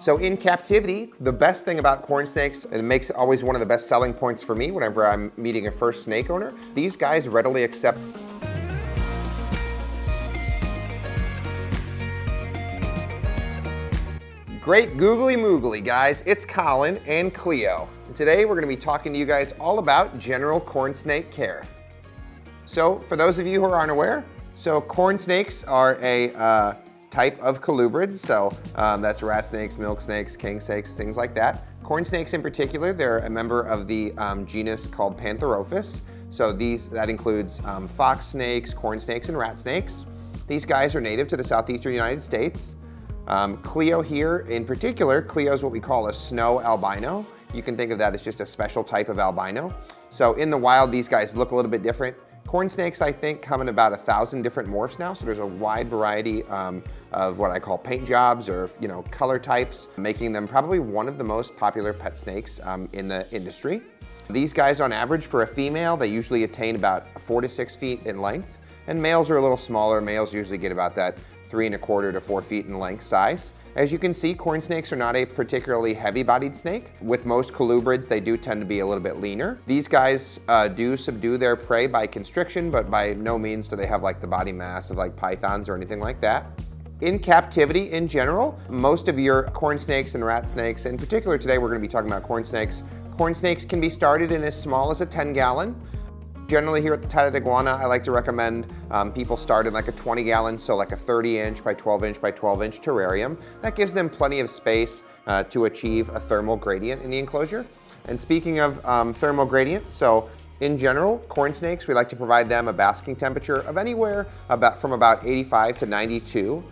So in captivity, the best thing about corn snakes, and it makes it always one of the best selling points for me whenever I'm meeting a first snake owner, these guys readily accept. Great googly moogly, guys. It's Collin and Cleo. And today we're gonna be talking to you guys all about general corn snake care. So for those of you who are unaware, so corn snakes are a type of colubrids, so that's rat snakes, milk snakes, king snakes, things like that. Corn snakes in particular, they're a member of the genus called Pantherophis. So that includes fox snakes, corn snakes, and rat snakes. These guys are native to the southeastern United States. Cleo here in particular, Cleo is what we call a snow albino. You can think of that as just a special type of albino. So in the wild, these guys look a little bit different. Corn snakes, I think, come in about 1,000 different morphs now, so there's a wide variety of what I call paint jobs or color types, making them probably one of the most popular pet snakes in the industry. These guys, on average, for a female, they usually attain about 4 to 6 feet in length, and males are a little smaller. Males usually get about that 3¼ to 4 feet in length size. As you can see, corn snakes are not a particularly heavy-bodied snake. With most colubrids, they do tend to be a little bit leaner. These guys do subdue their prey by constriction, but by no means do they have like the body mass of like pythons or anything like that. In captivity in general, most of your corn snakes and rat snakes, in particular today we're going to be talking about corn snakes. Corn snakes can be started in as small as a 10-gallon. Generally here at the Tye-Dyed Iguana, I like to recommend people start in like a 20-gallon, so like a 30-inch by 12-inch by 12-inch terrarium. That gives them plenty of space to achieve a thermal gradient in the enclosure. And speaking of thermal gradient, so in general, corn snakes, we like to provide them a basking temperature of anywhere from about 85 to 92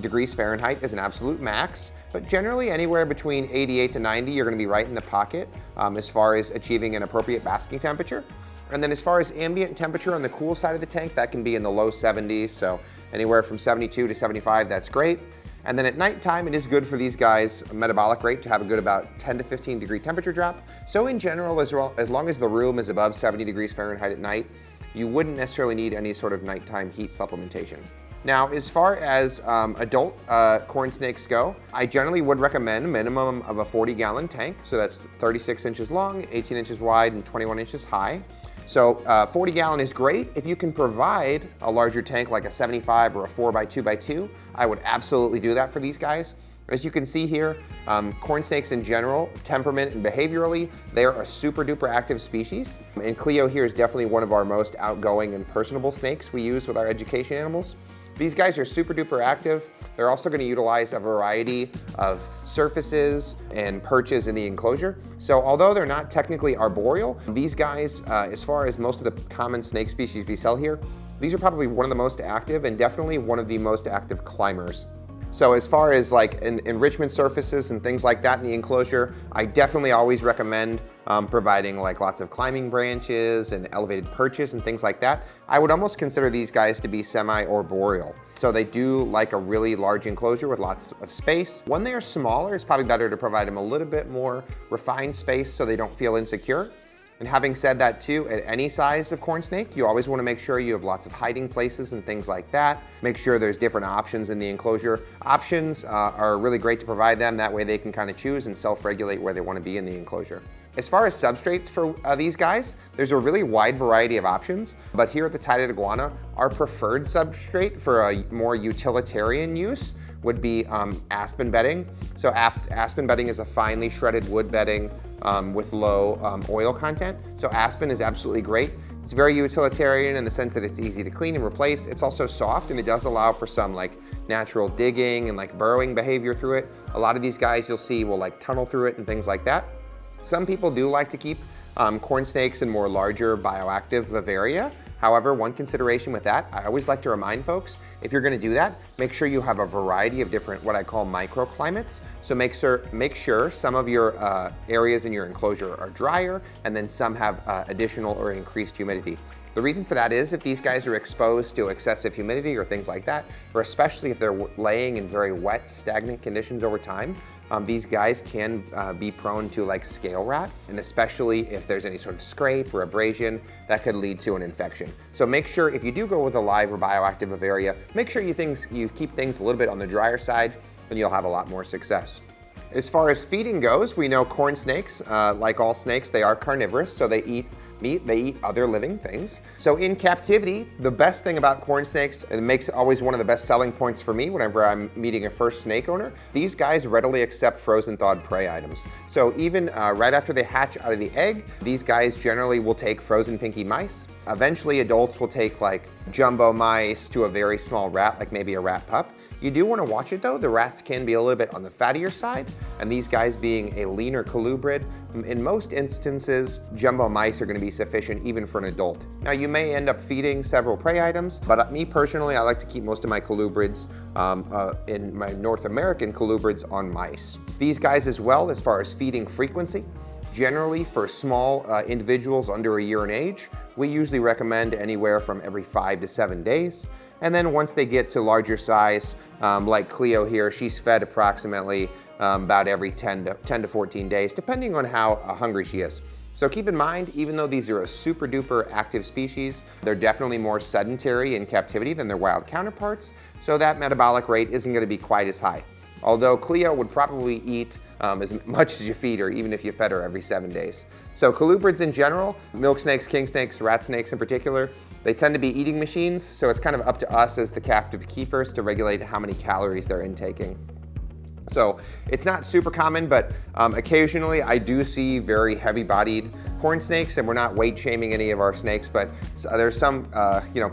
degrees Fahrenheit is an absolute max. But generally anywhere between 88 to 90, you're gonna be right in the pocket as far as achieving an appropriate basking temperature. And then as far as ambient temperature on the cool side of the tank, that can be in the low 70s, so anywhere from 72 to 75, that's great. And then at nighttime, it is good for these guys' metabolic rate to have a good about 10 to 15 degree temperature drop. So in general, as long as the room is above 70 degrees Fahrenheit at night, you wouldn't necessarily need any sort of nighttime heat supplementation. Now, as far as adult corn snakes go, I generally would recommend a minimum of a 40-gallon tank. So that's 36 inches long, 18 inches wide, and 21 inches high. So 40-gallon is great. If you can provide a larger tank like a 75 or a 4x2x2, I would absolutely do that for these guys. As you can see here, corn snakes in general, temperament and behaviorally, they are a super duper active species. And Cleo here is definitely one of our most outgoing and personable snakes we use with our education animals. These guys are super duper active. They're also going to utilize a variety of surfaces and perches in the enclosure. So although they're not technically arboreal, these guys, as far as most of the common snake species we sell here, these are probably one of the most active and definitely one of the most active climbers. So as far as like enrichment surfaces and things like that in the enclosure, I definitely always recommend providing like lots of climbing branches and elevated perches and things like that. I would almost consider these guys to be semi-arboreal. So they do like a really large enclosure with lots of space. When they are smaller, it's probably better to provide them a little bit more refined space so they don't feel insecure. And having said that too, at any size of corn snake, you always want to make sure you have lots of hiding places and things like that. Make sure there's different options in the enclosure. Options are really great to provide them. That way they can kind of choose and self-regulate where they want to be in the enclosure. As far as substrates for these guys, there's a really wide variety of options, but here at the Tye-Dyed Iguana, our preferred substrate for a more utilitarian use would be aspen bedding. So aspen bedding is a finely shredded wood bedding with low oil content. So aspen is absolutely great. It's very utilitarian in the sense that it's easy to clean and replace. It's also soft and it does allow for some like natural digging and like burrowing behavior through it. A lot of these guys you'll see will like tunnel through it and things like that. Some people do like to keep corn snakes in more larger bioactive vivaria. However, one consideration with that, I always like to remind folks, if you're gonna do that, make sure you have a variety of different, what I call microclimates. So make sure some of your areas in your enclosure are drier, and then some have additional or increased humidity. The reason for that is if these guys are exposed to excessive humidity or things like that, or especially if they're laying in very wet, stagnant conditions over time, these guys can be prone to like scale rot, and especially if there's any sort of scrape or abrasion, that could lead to an infection. So make sure if you do go with a live or bioactive vivaria, make sure you keep things a little bit on the drier side, and you'll have a lot more success. As far as feeding goes, we know corn snakes, like all snakes, they are carnivorous, so they eat meat, they eat other living things. So in captivity, the best thing about corn snakes, and it makes it always one of the best selling points for me whenever I'm meeting a first snake owner, these guys readily accept frozen thawed prey items. So even right after they hatch out of the egg, these guys generally will take frozen pinky mice. Eventually adults will take like jumbo mice to a very small rat, like maybe a rat pup. You do want to watch it though. The rats can be a little bit on the fattier side, and these guys being a leaner colubrid, in most instances, jumbo mice are going to be sufficient even for an adult. Now you may end up feeding several prey items, but me personally, I like to keep most of my colubrids, in my North American colubrids, on mice. These guys as well, as far as feeding frequency, generally for small individuals under a year in age, we usually recommend anywhere from every 5 to 7 days. And then once they get to larger size, like Cleo here, she's fed approximately about every 10 to 14 days, depending on how hungry she is. So keep in mind, even though these are a super duper active species, they're definitely more sedentary in captivity than their wild counterparts, so that metabolic rate isn't going to be quite as high. Although Cleo would probably eat as much as you feed her, even if you fed her every 7 days. So colubrids in general, milk snakes, king snakes, rat snakes in particular, they tend to be eating machines, so it's kind of up to us as the captive keepers to regulate how many calories they're intaking. So it's not super common, but occasionally I do see very heavy-bodied corn snakes, and we're not weight shaming any of our snakes, but there's some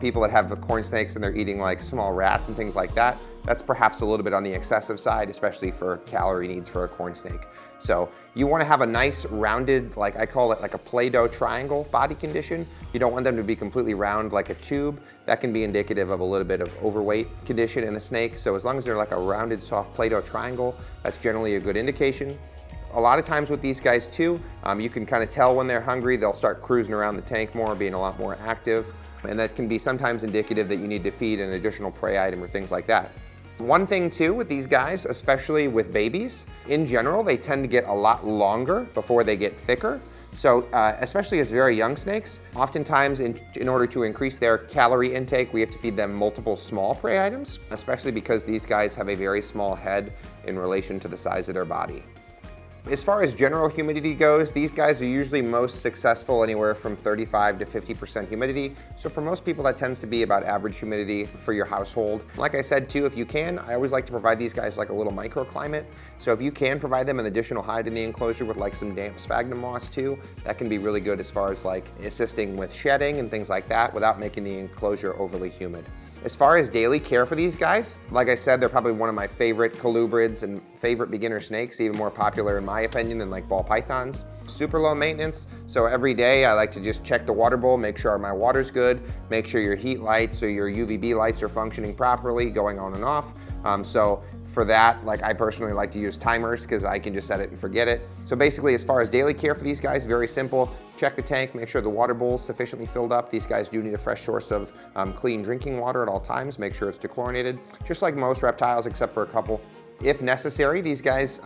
people that have corn snakes and they're eating like small rats and things like that. That's perhaps a little bit on the excessive side, especially for calorie needs for a corn snake. So you want to have a nice rounded, like I call it like a Play-Doh triangle body condition. You don't want them to be completely round like a tube. That can be indicative of a little bit of overweight condition in a snake. So as long as they're like a rounded, soft Play-Doh triangle, that's generally a good indication. A lot of times with these guys too, you can kind of tell when they're hungry. They'll start cruising around the tank more, being a lot more active. And that can be sometimes indicative that you need to feed an additional prey item or things like that. One thing too with these guys, especially with babies, in general, they tend to get a lot longer before they get thicker. So especially as very young snakes, oftentimes in order to increase their calorie intake, we have to feed them multiple small prey items, especially because these guys have a very small head in relation to the size of their body. As far as general humidity goes, these guys are usually most successful anywhere from 35 to 50% humidity. So for most people, that tends to be about average humidity for your household. Like I said too, if you can, I always like to provide these guys like a little microclimate. So if you can provide them an additional hide in the enclosure with like some damp sphagnum moss too, that can be really good as far as like assisting with shedding and things like that without making the enclosure overly humid. As far as daily care for these guys, like I said, they're probably one of my favorite colubrids and favorite beginner snakes, even more popular in my opinion than like ball pythons. Super low maintenance, so every day I like to just check the water bowl, make sure my water's good, make sure your heat lights or your UVB lights are functioning properly, going on and off. So for that, like I personally like to use timers because I can just set it and forget it. So basically, as far as daily care for these guys, very simple. Check the tank, make sure the water bowl is sufficiently filled up. These guys do need a fresh source of clean drinking water at all times. Make sure it's dechlorinated, just like most reptiles except for a couple. If necessary, these guys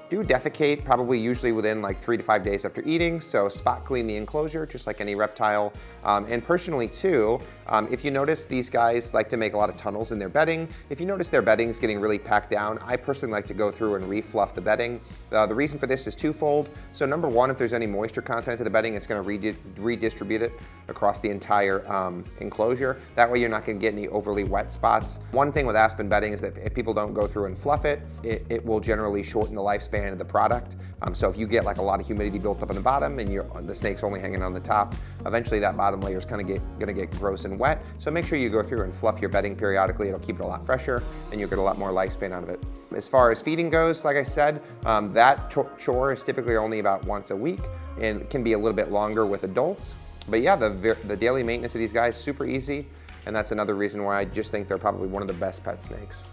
do defecate probably usually within like 3 to 5 days after eating, so spot clean the enclosure just like any reptile. And personally too, if you notice these guys like to make a lot of tunnels in their bedding. If you notice their bedding is getting really packed down, I personally like to go through and refluff the bedding. The reason for this is twofold. So number one, if there's any moisture content to the bedding, it's going to redistribute it across the entire enclosure. That way you're not going to get any overly wet spots. One thing with aspen bedding is that if people don't go through and fluff it, it will generally shorten the lifespan of the product. So if you get like a lot of humidity built up in the bottom and the snake's only hanging on the top, eventually that bottom layer is kind of going to get gross and wet. So make sure you go through and fluff your bedding periodically. It'll keep it a lot fresher and you'll get a lot more lifespan out of it. As far as feeding goes, like I said, that chore is typically only about once a week and can be a little bit longer with adults. But yeah, the daily maintenance of these guys, super easy. And that's another reason why I just think they're probably one of the best pet snakes.